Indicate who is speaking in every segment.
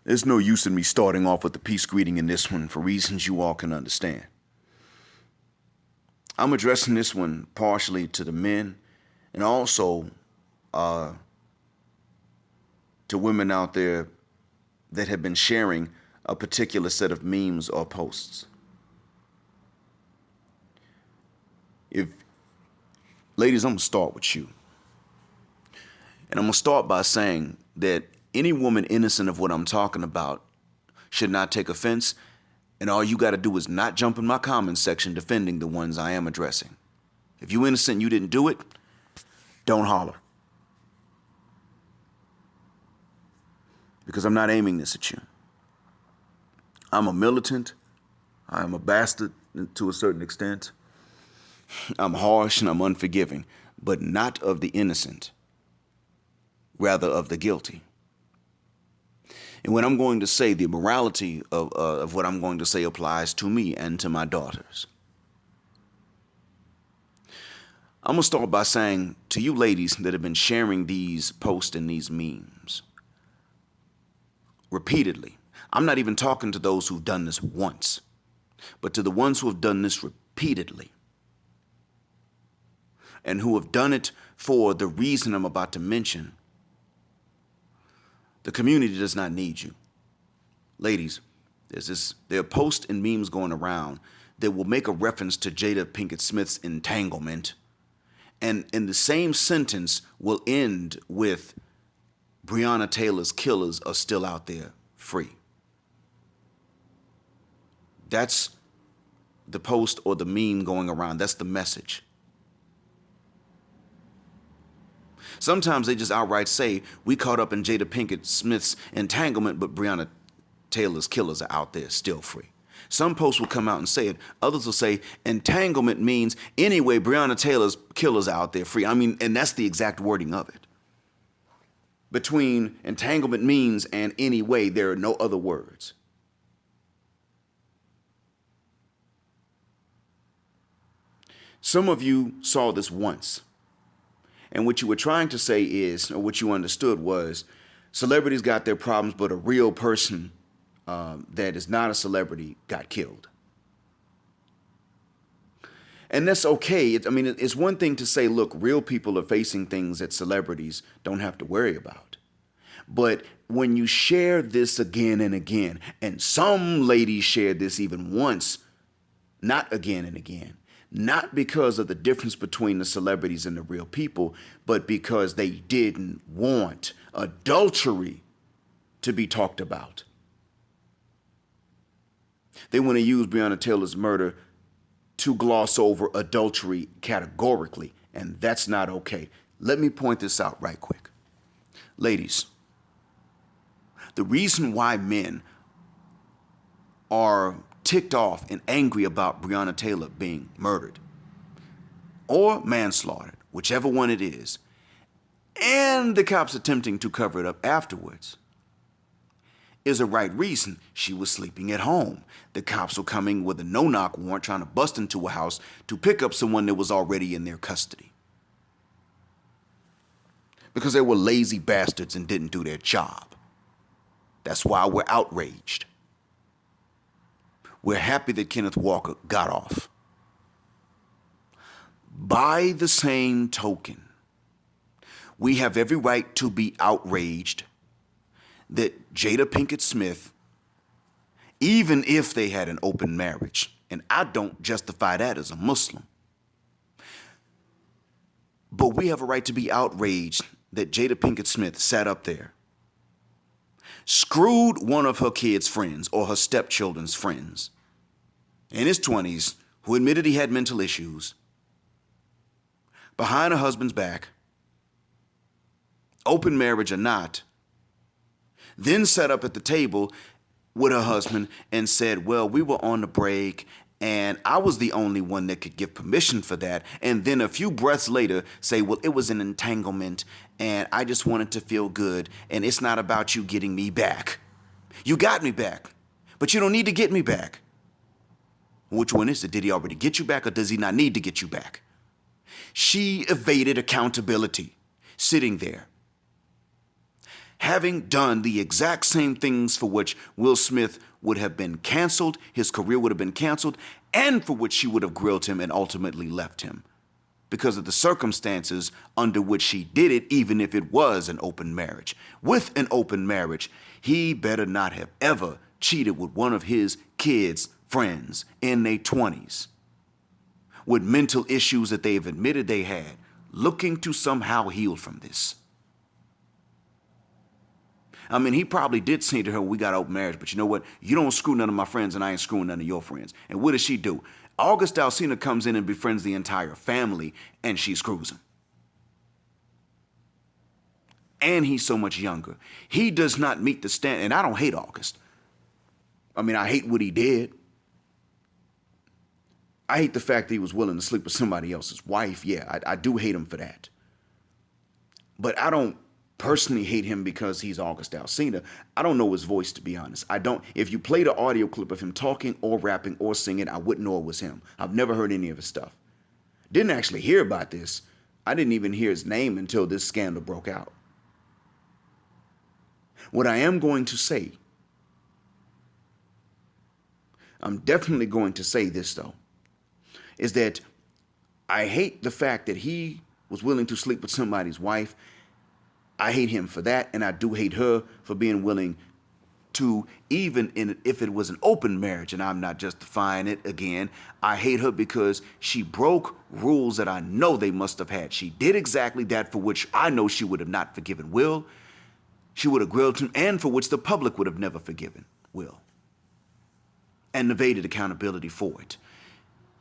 Speaker 1: There's no use in me starting off with the peace greeting in this one for reasons you all can understand. I'm addressing this one partially to the men and also to women out there that have been sharing a particular set of memes or posts. Ladies, I'm going to start with you. And I'm going to start by saying that any woman innocent of what I'm talking about should not take offense, and all you got to do is not jump in my comment section defending the ones I am addressing. If you innocent and you didn't do it, don't holler. Because I'm not aiming this at you. I'm a militant. I am a bastard to a certain extent. I'm harsh and I'm unforgiving, but not of the innocent, rather of the guilty. And when I'm going to say, the morality of what I'm going to say applies to me and to my daughters. I'm going to start by saying to you ladies that have been sharing these posts and these memes repeatedly, I'm not even talking to those who've done this once, but to the ones who have done this repeatedly and who have done it for the reason I'm about to mention. The community does not need you. Ladies, there are posts and memes going around that will make a reference to Jada Pinkett Smith's Entanglement, and in the same sentence will end with Brionna Taylor's killers are still out there free. That's the post or the meme going around. That's the message. Sometimes they just outright say, we caught up in Jada Pinkett Smith's entanglement, but Brionna Taylor's killers are out there still free. Some posts will come out and say it. Others will say entanglement means anyway, Brionna Taylor's killers are out there free. I mean, and that's the exact wording of it. Between entanglement means and anyway, there are no other words. Some of you saw this once. And what you were trying to say is, or what you understood was, celebrities got their problems, but a real person that is not a celebrity got killed. And that's okay. It's one thing to say, look, real people are facing things that celebrities don't have to worry about. But when you share this again and again, and some ladies shared this even once, not again and again, not because of the difference between the celebrities and the real people, but because they didn't want adultery to be talked about. They want to use Brionna Taylor's murder to gloss over adultery categorically, and that's not okay. Let me point this out right quick. Ladies, the reason why men are ticked off and angry about Brionna Taylor being murdered or manslaughtered, whichever one it is, and the cops attempting to cover it up afterwards, is a right reason. She was sleeping at home. The cops were coming with a no-knock warrant trying to bust into a house to pick up someone that was already in their custody. Because they were lazy bastards and didn't do their job. That's why we're outraged. We're happy that Kenneth Walker got off. By the same token, we have every right to be outraged that Jada Pinkett Smith, even if they had an open marriage, and I don't justify that as a Muslim, but we have a right to be outraged that Jada Pinkett Smith sat up there, screwed one of her kids' friends or her stepchildren's friends in his 20s who admitted he had mental issues behind her husband's back, open marriage or not, then sat up at the table with her husband and said, well, we were on the break and I was the only one that could give permission for that. And then a few breaths later say, well, it was an entanglement and I just wanted to feel good and it's not about you getting me back. You got me back, but you don't need to get me back. Which one is it? Did he already get you back or does he not need to get you back? She evaded accountability, sitting there, having done the exact same things for which Will Smith would have been canceled, his career would have been canceled, and for which she would have grilled him and ultimately left him because of the circumstances under which she did it, even if it was an open marriage. With an open marriage, he better not have ever cheated with one of his kids' friends in their 20s with mental issues that they've admitted they had, looking to somehow heal from this. I mean, he probably did say to her, we got an open marriage, but you know what? You don't screw none of my friends and I ain't screwing none of your friends. And what does she do? August Alsina comes in and befriends the entire family and she screws him. And he's so much younger. He does not meet the standard. And I don't hate August. I mean, I hate what he did. I hate the fact that he was willing to sleep with somebody else's wife. Yeah, I do hate him for that. But I don't personally hate him because he's August Alsina. I don't know his voice, to be honest. I don't. If you played an audio clip of him talking or rapping or singing, I wouldn't know it was him. I've never heard any of his stuff. Didn't actually hear about this. I didn't even hear his name until this scandal broke out. What I am going to say, I'm definitely going to say this though, is that I hate the fact that he was willing to sleep with somebody's wife. I hate him for that, and I do hate her for being willing to, even if it was an open marriage, and I'm not justifying it again, I hate her because she broke rules that I know they must have had. She did exactly that for which I know she would have not forgiven Will. She would have grilled him, and for which the public would have never forgiven Will and evaded accountability for it.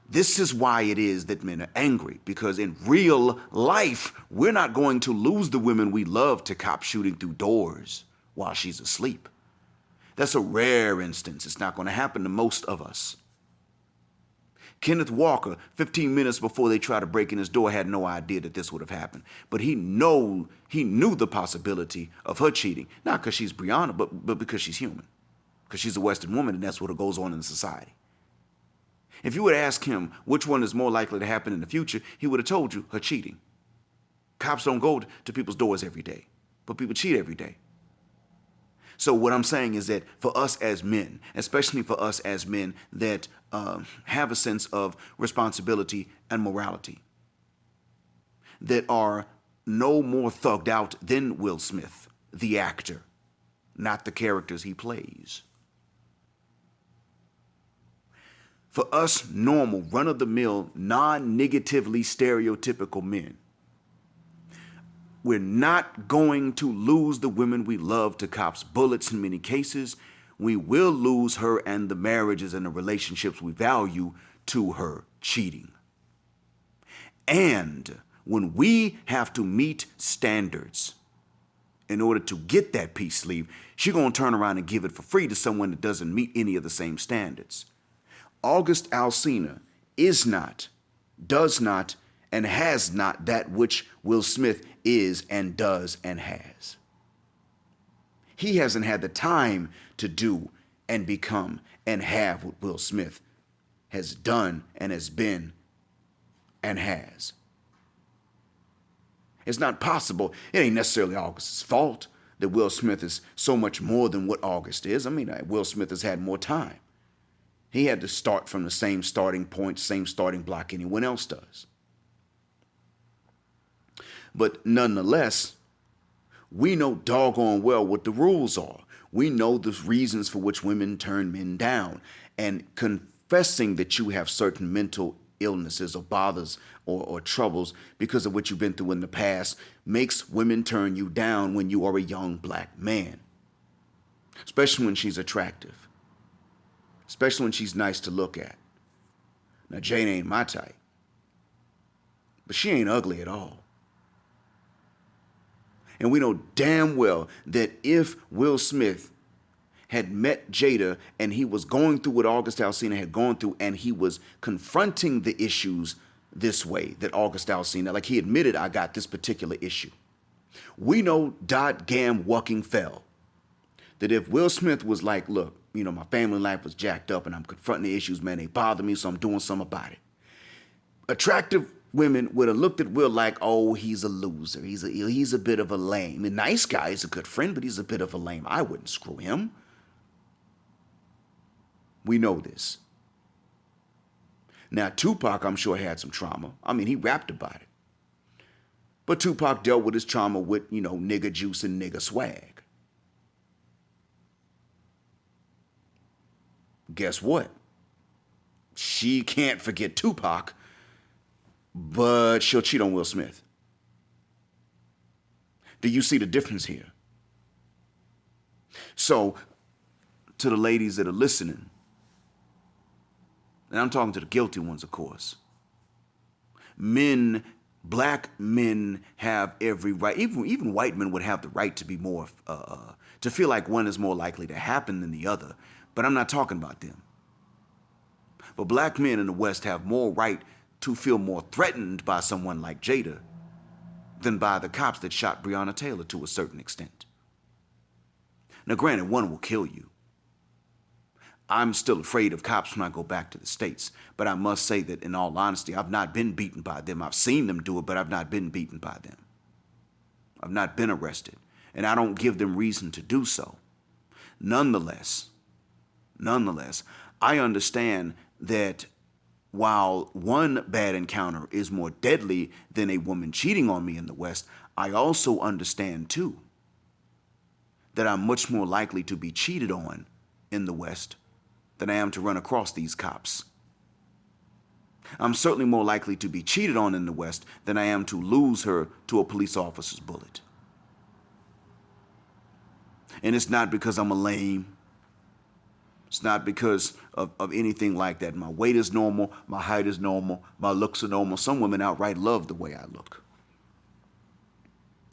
Speaker 1: This is why it is that men are angry, because in real life, we're not going to lose the women we love to cops shooting through doors while she's asleep. That's a rare instance. It's not going to happen to most of us. Kenneth Walker, 15 minutes before they tried to break in his door, had no idea that this would have happened. But he knew the possibility of her cheating, not because she's Brionna, but because she's human, because she's a Western woman, and that's what goes on in society. If you would ask him which one is more likely to happen in the future, he would have told you her cheating. Cops don't go to people's doors every day, but people cheat every day. So what I'm saying is that for us as men, especially for us as men that have a sense of responsibility and morality, that are no more thugged out than Will Smith, the actor, not the characters he plays. For us normal, run-of-the-mill, non-negatively stereotypical men, we're not going to lose the women we love to cops' bullets in many cases. We will lose her and the marriages and the relationships we value to her cheating. And when we have to meet standards in order to get that peace leave, she's going to turn around and give it for free to someone that doesn't meet any of the same standards. August Alsina is not, does not, and has not that which Will Smith is and does and has. He hasn't had the time to do and become and have what Will Smith has done and has been and has. It's not possible. It ain't necessarily August's fault that Will Smith is so much more than what August is. I mean, Will Smith has had more time. He had to start from the same starting point, same starting block anyone else does. But nonetheless, we know doggone well what the rules are. We know the reasons for which women turn men down. And confessing that you have certain mental illnesses or bothers or troubles because of what you've been through in the past makes women turn you down when you are a young black man. Especially when she's attractive. Especially when she's nice to look at. Now, Jane ain't my type. But she ain't ugly at all. And we know damn well that if Will Smith had met Jada and he was going through what August Alsina had gone through and he was confronting the issues this way, that August Alsina, like he admitted, I got this particular issue. We know gam walking fell. That if Will Smith was like, look, you know, my family life was jacked up and I'm confronting the issues, man, they bother me, so I'm doing something about it. Attractive women would have looked at Will like, oh, he's a loser. He's a bit of a lame. A nice guy, he's a good friend, but he's a bit of a lame. I wouldn't screw him. We know this. Now, Tupac, I'm sure, had some trauma. I mean, he rapped about it. But Tupac dealt with his trauma with, nigga juice and nigga swag. Guess what? She can't forget Tupac, but she'll cheat on Will Smith. Do you see the difference here? So, to the ladies that are listening, and I'm talking to the guilty ones, of course, black men have every right, even white men would have the right to be more, to feel like one is more likely to happen than the other, but I'm not talking about them. But black men in the West have more right to feel more threatened by someone like Jada than by the cops that shot Brionna Taylor to a certain extent. Now, granted, one will kill you. I'm still afraid of cops when I go back to the States, but I must say that in all honesty, I've not been beaten by them. I've seen them do it, but I've not been beaten by them. I've not been arrested, and I don't give them reason to do so. Nonetheless, I understand that while one bad encounter is more deadly than a woman cheating on me in the West, I also understand, too, that I'm much more likely to be cheated on in the West than I am to run across these cops. I'm certainly more likely to be cheated on in the West than I am to lose her to a police officer's bullet. And it's not because I'm a lame. It's not because of anything like that. My weight is normal. My height is normal. My looks are normal. Some women outright love the way I look.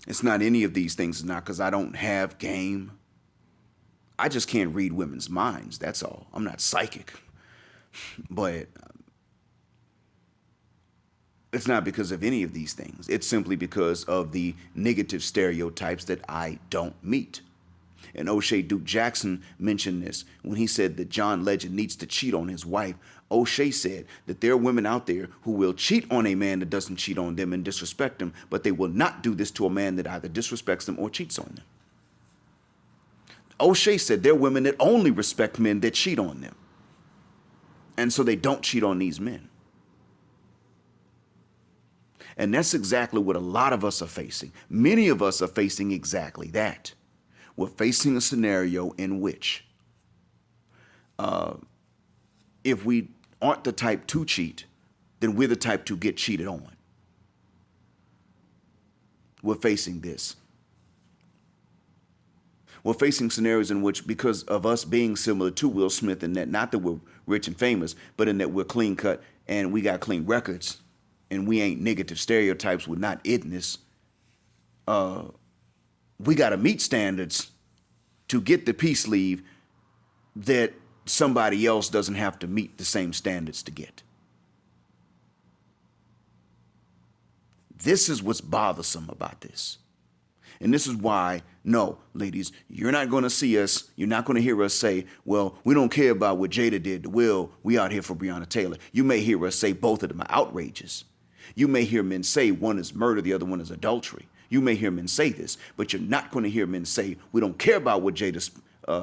Speaker 1: It's not any of these things. It's not because I don't have game. I just can't read women's minds. That's all. I'm not psychic. But it's not because of any of these things. It's simply because of the negative stereotypes that I don't meet. And O'Shea Duke Jackson mentioned this when he said that John Legend needs to cheat on his wife. O'Shea said that there are women out there who will cheat on a man that doesn't cheat on them and disrespect him, but they will not do this to a man that either disrespects them or cheats on them. O'Shea said there are women that only respect men that cheat on them. And so they don't cheat on these men. And that's exactly what a lot of us are facing. Many of us are facing exactly that. We're facing a scenario in which if we aren't the type to cheat, then we're the type to get cheated on. We're facing this. We're facing scenarios in which, because of us being similar to Will Smith, in that not that we're rich and famous, but in that we're clean cut and we got clean records and we ain't negative stereotypes, we're not idness. We got to meet standards to get the peace leave that somebody else doesn't have to meet the same standards to get. This is what's bothersome about this. And this is why, no, ladies, you're not going to see us, you're not going to hear us say, well, we don't care about what Jada did to Will, we out here for Brionna Taylor. You may hear us say both of them are outrageous. You may hear men say one is murder, the other one is adultery. You may hear men say this, but you're not going to hear men say, we don't care about what Jada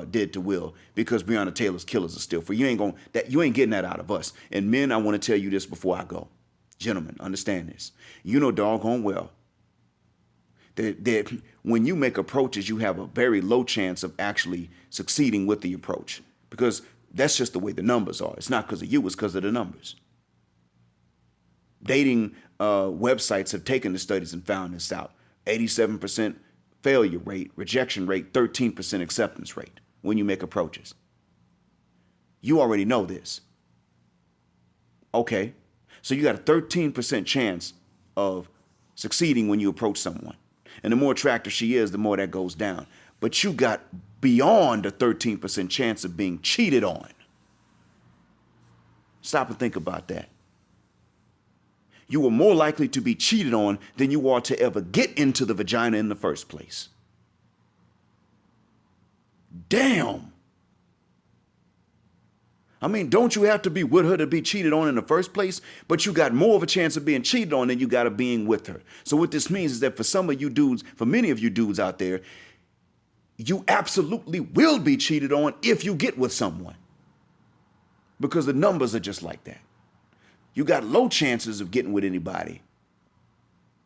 Speaker 1: did to Will because Brionna Taylor's killers are still free. You ain't getting that out of us. And men, I want to tell you this before I go. Gentlemen, understand this. You know doggone well that when you make approaches, you have a very low chance of actually succeeding with the approach because that's just the way the numbers are. It's not because of you, it's because of the numbers. Dating websites have taken the studies and found this out. 87% failure rate, rejection rate, 13% acceptance rate when you make approaches. You already know this. Okay, so you got a 13% chance of succeeding when you approach someone. And the more attractive she is, the more that goes down. But you got beyond a 13% chance of being cheated on. Stop and think about that. You are more likely to be cheated on than you are to ever get into the vagina in the first place. Damn. I mean, don't you have to be with her to be cheated on in the first place? But you got more of a chance of being cheated on than you got of being with her. So what this means is that for some of you dudes, for many of you dudes out there, you absolutely will be cheated on if you get with someone. Because the numbers are just like that. You got low chances of getting with anybody.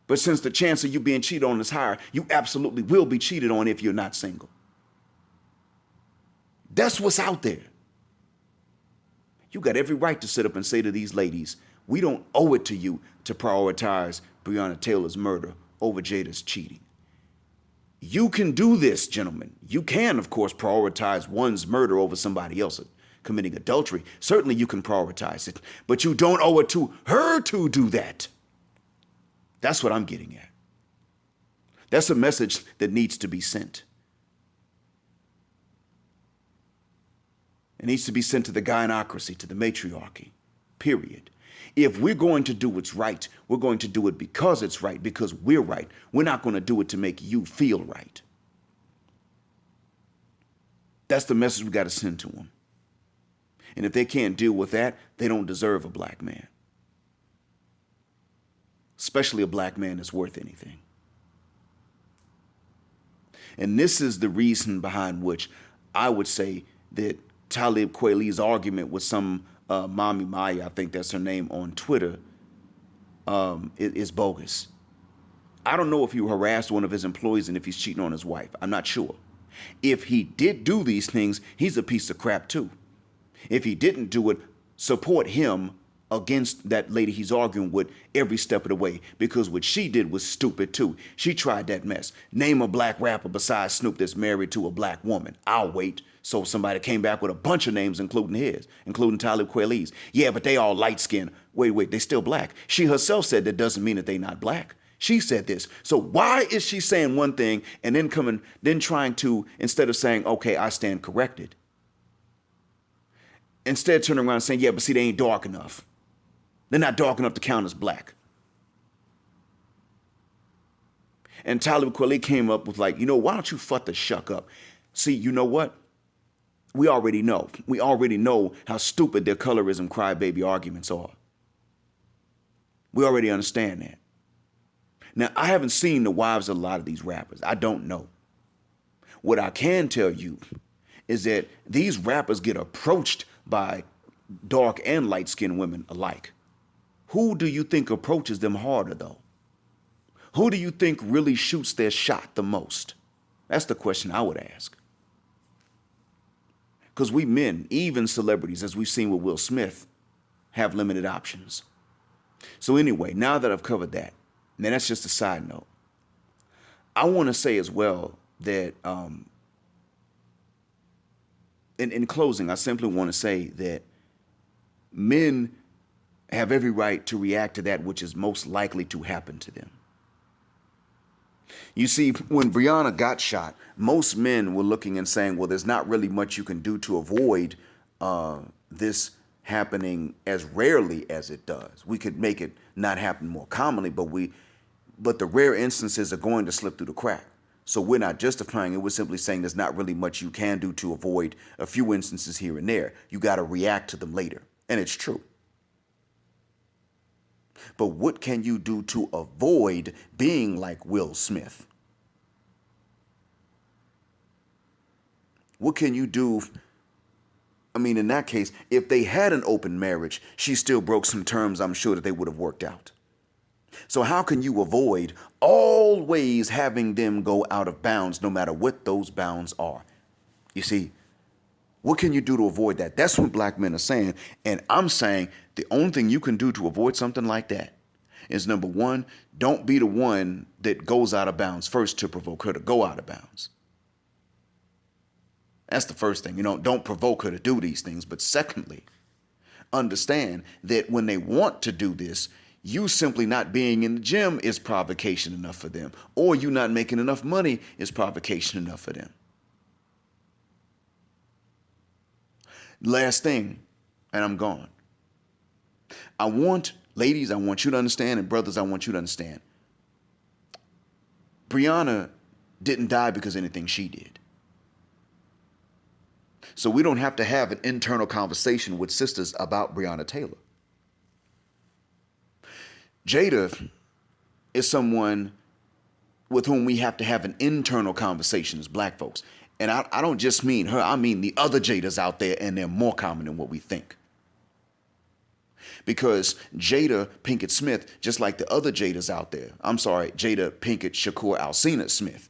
Speaker 1: But since the chance of you being cheated on is higher, you absolutely will be cheated on if you're not single. That's what's out there. You got every right to sit up and say to these ladies, we don't owe it to you to prioritize Brionna Taylor's murder over Jada's cheating. You can do this, gentlemen. You can, of course, prioritize one's murder over somebody else committing adultery. Certainly you can prioritize it, but you don't owe it to her to do that. That's what I'm getting at. That's a message that needs to be sent. It needs to be sent to the gynocracy, to the matriarchy, period. If we're going to do what's right, we're going to do it because it's right, because we're right. We're not going to do it to make you feel right. That's the message we got to send to them. And if they can't deal with that, they don't deserve a black man. Especially a black man that's worth anything. And this is the reason behind which I would say that Talib Kweli's argument with some Mami Maya, I think that's her name, on Twitter, is bogus. I don't know if he harassed one of his employees and if he's cheating on his wife. I'm not sure. If he did do these things, he's a piece of crap too. If he didn't do it, support him against that lady he's arguing with every step of the way, because what she did was stupid too. She tried that mess. Name a black rapper besides Snoop that's married to a black woman. I'll wait. So somebody came back with a bunch of names, including his, including Talib Kweli's. Yeah, but they all light-skinned. Wait, they still black. She herself said that doesn't mean that they not black. She said this. So why is she saying one thing and then trying to, instead of saying, okay, I stand corrected, instead turning around and saying, yeah, but see, they ain't dark enough. They're not dark enough to count as black. And Talib Kweli came up with like, why don't you fuck the shuck up? See, you know what? We already know. We already know how stupid their colorism crybaby arguments are. We already understand that. Now, I haven't seen the wives of a lot of these rappers. I don't know. What I can tell you is that these rappers get approached by dark and light-skinned women alike. Who do you think approaches them harder, though? Who do you think really shoots their shot the most? That's the question I would ask. Because we men, even celebrities, as we've seen with Will Smith, have limited options. So anyway, now that I've covered that, and that's just a side note, I want to say as well that in closing, I simply want to say that men have every right to react to that which is most likely to happen to them. You see, when Brionna got shot, most men were looking and saying, well, there's not really much you can do to avoid this happening as rarely as it does. We could make it not happen more commonly, but the rare instances are going to slip through the crack. So we're not justifying it. We're simply saying there's not really much you can do to avoid a few instances here and there. You got to react to them later. And it's true. But what can you do to avoid being like Will Smith? What can you do? I mean, in that case, if they had an open marriage, she still broke some terms I'm sure that they would have worked out. So how can you avoid always having them go out of bounds, no matter what those bounds are? You see, what can you do to avoid that? That's what black men are saying. And I'm saying the only thing you can do to avoid something like that is, number one, don't be the one that goes out of bounds first to provoke her to go out of bounds. That's the first thing. Don't provoke her to do these things. But secondly, understand that when they want to do this, you simply not being in the gym is provocation enough for them. Or you not making enough money is provocation enough for them. Last thing, and I'm gone. Ladies, I want you to understand, and brothers, I want you to understand. Brionna didn't die because of anything she did. So we don't have to have an internal conversation with sisters about Brionna Taylor. Jada is someone with whom we have to have an internal conversation as black folks. And I don't just mean her, I mean the other Jadas out there, and they're more common than what we think. Because Jada Pinkett Smith, just like the other Jadas out there, I'm sorry, Jada Pinkett Shakur Alcina Smith,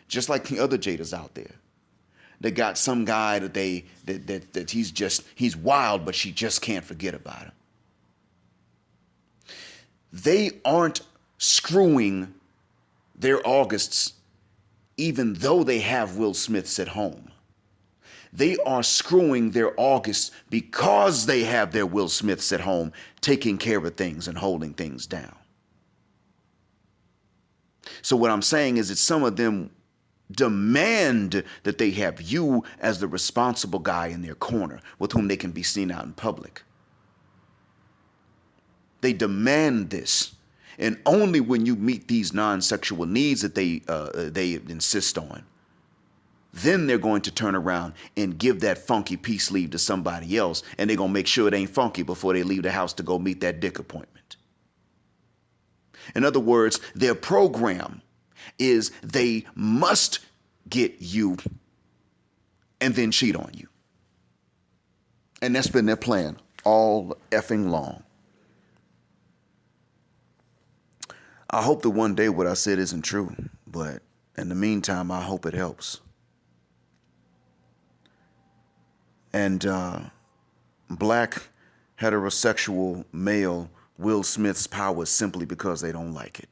Speaker 1: just like the other Jadas out there, they got some guy that he's wild, but she just can't forget about him. They aren't screwing their Augusts even though they have Will Smiths at home. They are screwing their Augusts because they have their Will Smiths at home, taking care of things and holding things down. So what I'm saying is that some of them demand that they have you as the responsible guy in their corner with whom they can be seen out in public. They demand this. And only when you meet these non-sexual needs that they insist on, then they're going to turn around and give that funky peace leave to somebody else, and they're going to make sure it ain't funky before they leave the house to go meet that dick appointment. In other words, their program is they must get you and then cheat on you. And that's been their plan all effing long. I hope that one day what I said isn't true, but in the meantime, I hope it helps. And black heterosexual male Will Smith's power simply because they don't like it.